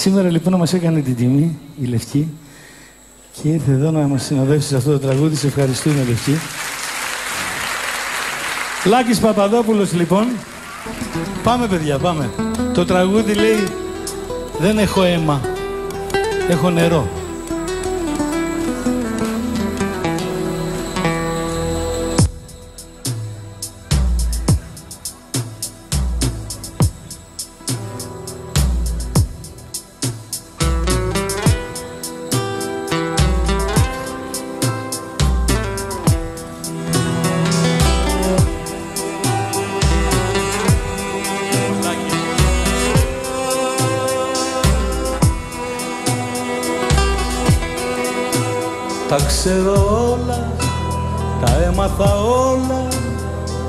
Σήμερα λοιπόν μας έκανε την τιμή η Λευκή και ήρθε εδώ να μας συνοδεύσει σε αυτό το τραγούδι. Σε ευχαριστούμε, Λευκή. Λάκης Παπαδόπουλος λοιπόν. Πάμε παιδιά, πάμε. Το τραγούδι λέει «Δεν έχω αίμα, έχω νερό». Τα ξέρω όλα, τα έμαθα όλα,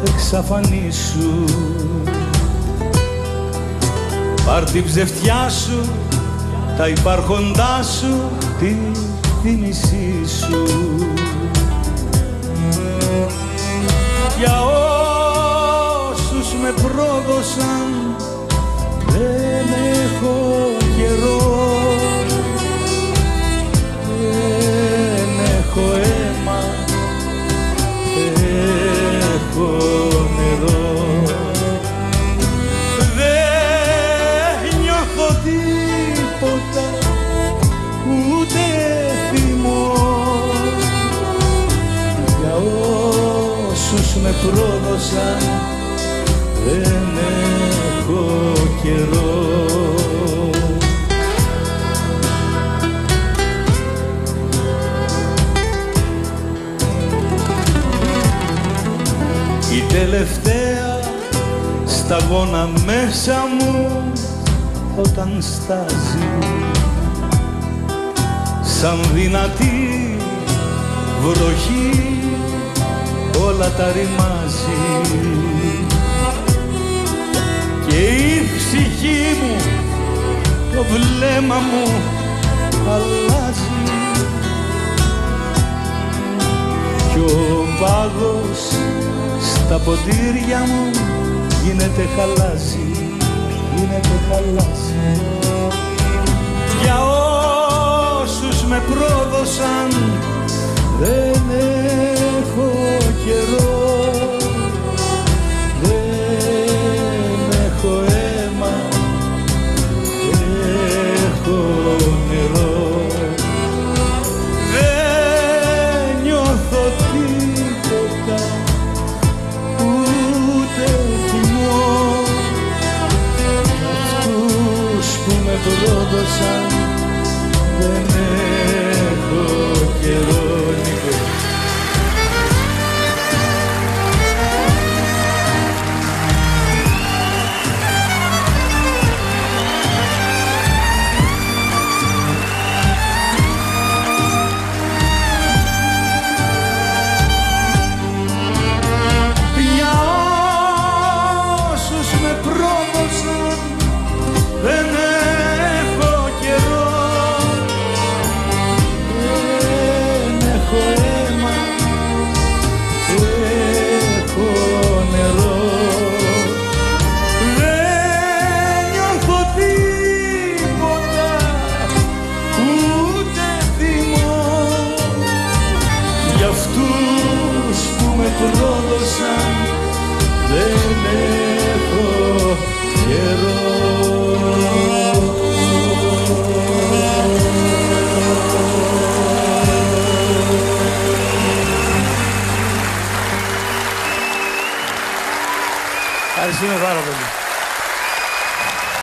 εξαφανίσου. Πάρ' την ψευτιά σου, τα υπάρχοντά σου, τη θύμησή σου. Για όσους με πρόδωσαν, δεν έχω καιρό. Έχω αίμα, έχω νερό. Δεν νιώθω τίποτα, ούτε θυμό. Για όσους με πρόδωσαν, δεν έχω καιρό. Η τελευταία σταγόνα μέσα μου όταν στάζει, σαν δυνατή βροχή όλα τα ρημάζει. Και η ψυχή μου, το βλέμμα μου αλλάζει. Κι ο πάγος στα ποτήρια μου γίνεται χαλάζι, γίνεται χαλάζι. Για όσους με πρόδωσαν, δεν έχω καιρό. Δεν έχω αίμα, έχω νερό. Δεν νιώθω τίποτα, με πρόδωσαν, δεν έχω καιρό. Για όσους με πρόδωσαν, δεν έχω καιρό. Δεν έχω αίμα, έχω νερό. Δεν νιώθω τίποτα, ούτε θυμό. Για αυτούς που με πρόδωσαν, δεν έχω καιρό. Ευχαριστούμε πάρα πολύ.